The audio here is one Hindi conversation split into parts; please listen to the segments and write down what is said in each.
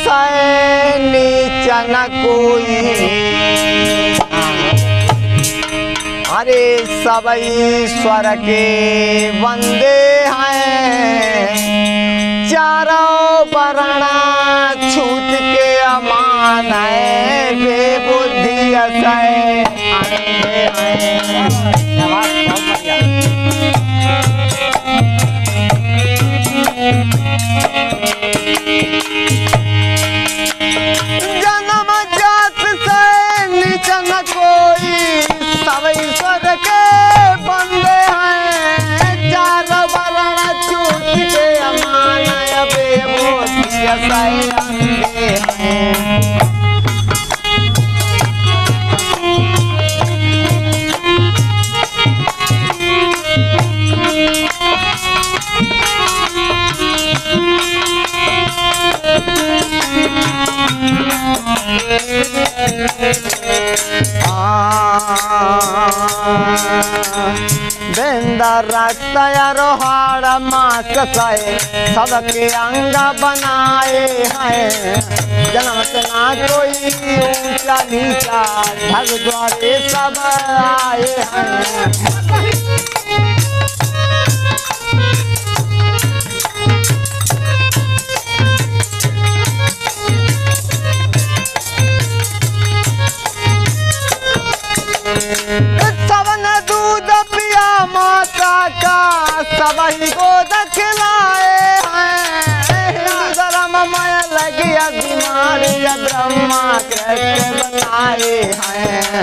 सै नीचा न कोई। अरे सब ईश्वर के बंदे हैं, चारों वर्ण छूट के अमान है, बेबुद्धि असै अंधे हैं। जन्म जात से नीचा न कोई, सब ईश्वर के बंदे हैं, चार वर्ण छूट के अमान है, बेबुद्धि असै अंधे हैं। बेंदा रक्त रोहाड़ मास सए, सबके अंग बनाए हैं, जन्म से ना कोई ऊंचा नीचा, ढग द्वारे सब आए हैं। सबन दूध पिया माता का, सब ही गोद खिलाए हैं, धर्ममय लगिया बीमारी, ब्रह्मा कृष्ण बताए हैं।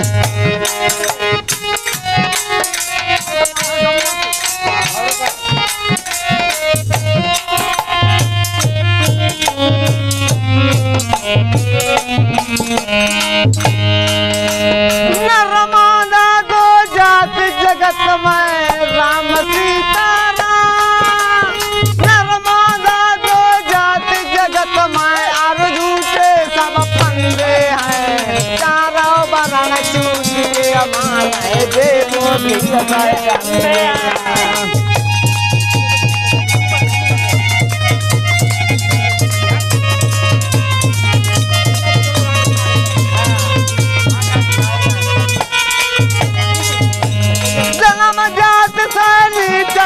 नरमादा दो जात जगत में, राम सीता राम। नरमादा दो जात जगत में, और झूठे सब फंदे हैं, चारों वर्ण छूट के अमान है, बेबुद्धि असै अंधे हैं।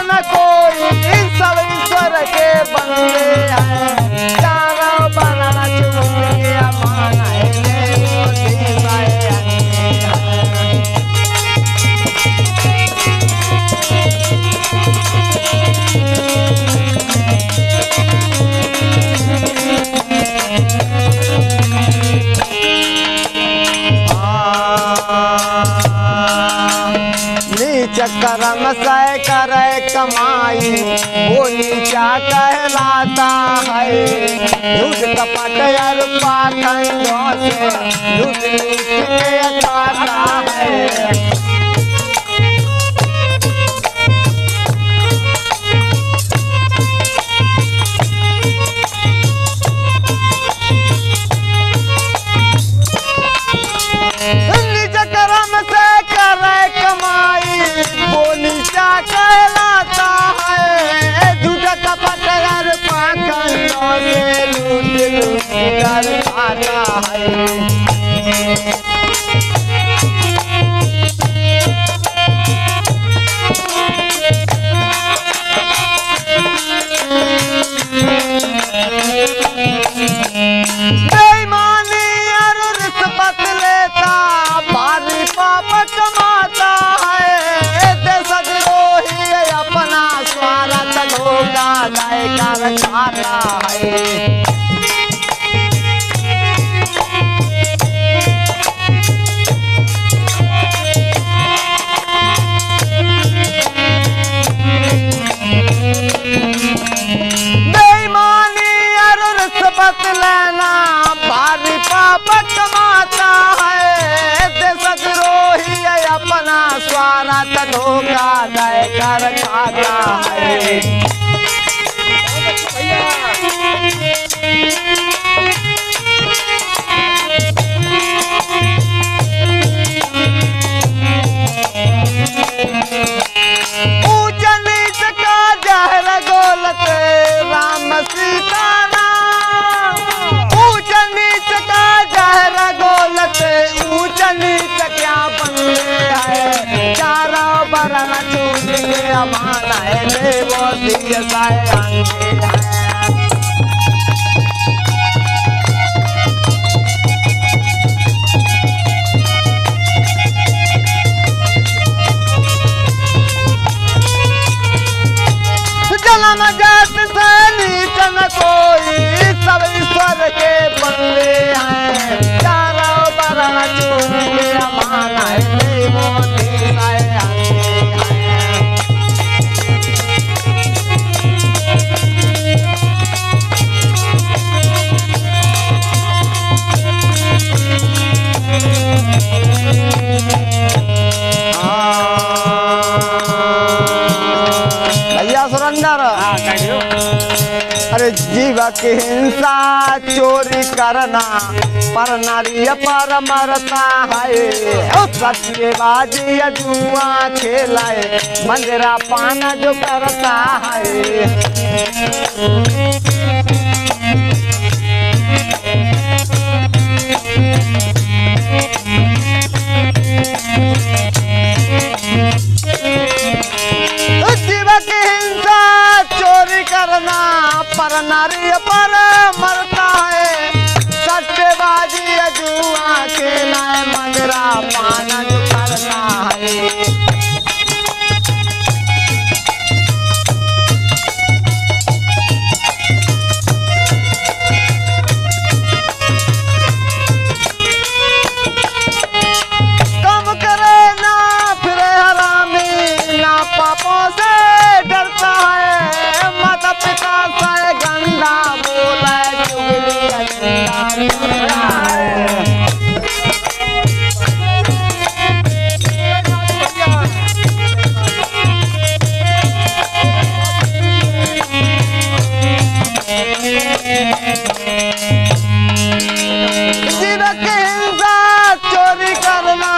न कोई, सब ईश्वर के बंदे हैं, चारों वर्ण छूट के अमान है, बेबुद्धि असै अंधे हैं। नीच कर्म सै करे कमाई, वो नीचा कहलाता है, झूठ कपट और पाखंडों से लूट लूट के खाता है। निज कर्म से करे कमाई, वो नीचा कहलाता है, झूठा कपट और पाखंडों से लूट लूट कर खाता है। बेईमानी और रिश्वत लेता, भारी पाप कमाता है, देशद्रोही अपना स्वार्थ धोखा देकर खाता है। बेईमानी और रिश्वत लेना, भारी पाप कमाता है, देशद्रोही अपना स्वार्थ धोखा देकर खाता है। ऊंच नीच का जहर गोलते, राम सीता राम। ऊंच जैसा अंगे है। जन्म जात से नीच न कोई, सब ईश्वर के बंदे हैं। चारों वर्ण चून के अमान है, देवों देसाए अंगे हैं। भैया सुरेंद्र, अरे जीव की हिंसा चोरी करना, पर नारी पर मरता है। सत्यबाजी जुआ खेलाए, मंदिरा पाना जो करता है। करना पर नारी पर मरता है। सट्टेबाजी जुआ खेला है, मंगरा पाना जो करता है। कम करे ना फिरे हरामी, ना पापों से डरता है। माता पिता से गंदा बोला, चुगली करता है। जीव की हिंसा चोरी करना,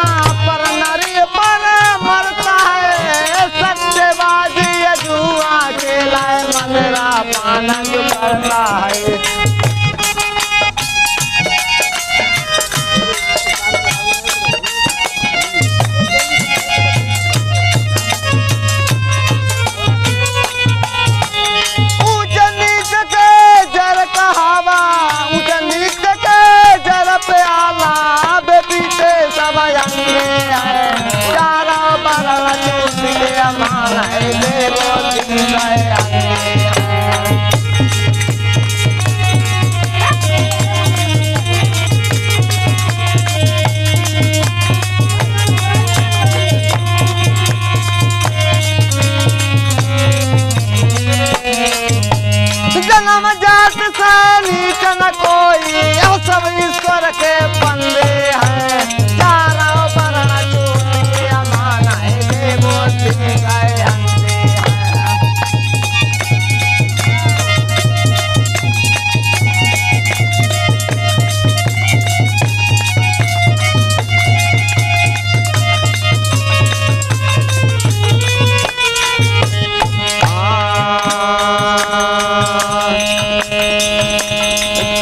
पर नारी पर मरता है। सट्टेबाजी जुआ खेला है, मंगरा पाना जो करता है। ऊंच नीच के जर कहावा, ऊंच नीच के जर प्याला, बेबीते सब अंगे है। चारा बरला चूस के अमान है, देवो देसाए अंगे है। जन्म जात से नीच न कोई, सब ईश्वर के बंदे हैं। चारों वर्ण चून के अमान है, देवो देसाए अंगे हैं।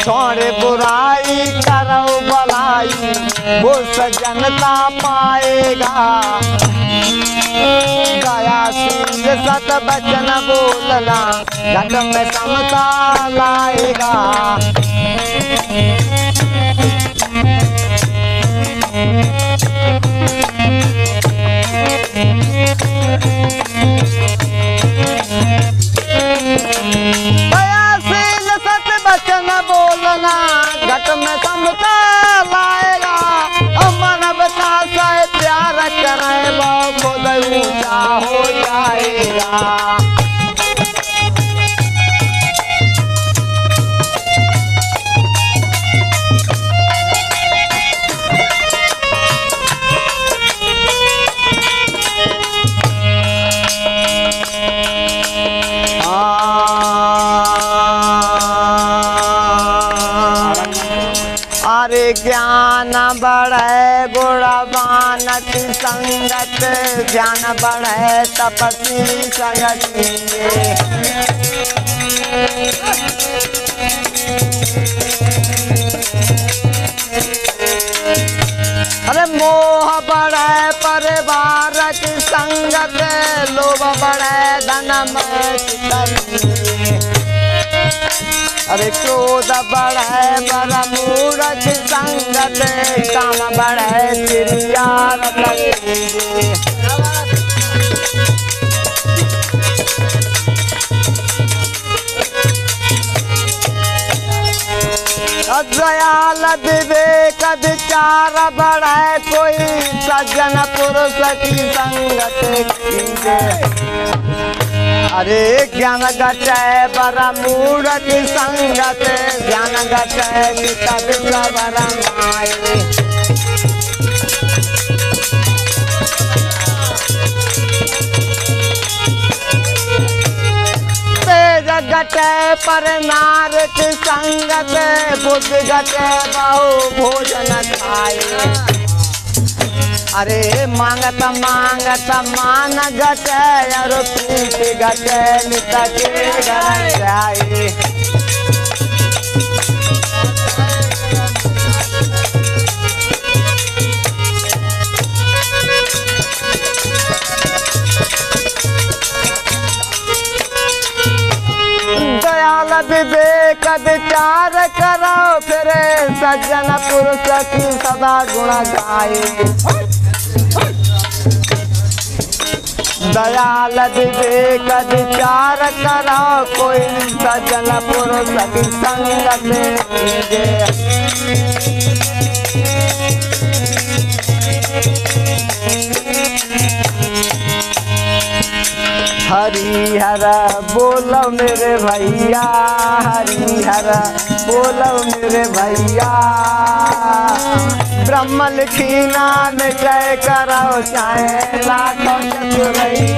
छोड़े बुराई करो भलाई, वो सजनता पाएगा। दयाशील सत बचन बोलना, घट में समता लाएगा। दयाशील सत बचन बोलना, घट में समता लाएगा। मानवता से प्यार करे, वो खुद ऊंचा हो जाएगा। अरे ज्ञान बढ़े गुणवान की संगत, ज्ञान बढ़े तपस्वी संगति। अरे मोह बढ़े परिवार की संगत, लोभ बढ़े धन में अरे क्रोध बढ़े बर मूरख संगत काम बढ़े चिड़िया दयाल विवेक विचार बढ़े कोई सज्जन पुरुष की संगत कीजे। अरे ज्ञान घटे बर मूरख संगत ज्ञान घटे चित्त बर माये। घटे पर नारक संगत बुद्धि घटे बहु भोजन खाए। अरे मांगत मांगत मान घटे और प्रीति घटे नित के घर जाए। दयाल विवेक विचार करो फिर सज्जन पुरुष की सदा गुण गाए। दयाल विवेक विचार करो कोई सज्जन पुरुष की संगत कीजे। हरिहर बोलो मेरे भैया हरिहर बोलो मेरे भैया। ब्रह्म लिखी नाम जय करो चाहे लाखों चतुरैया।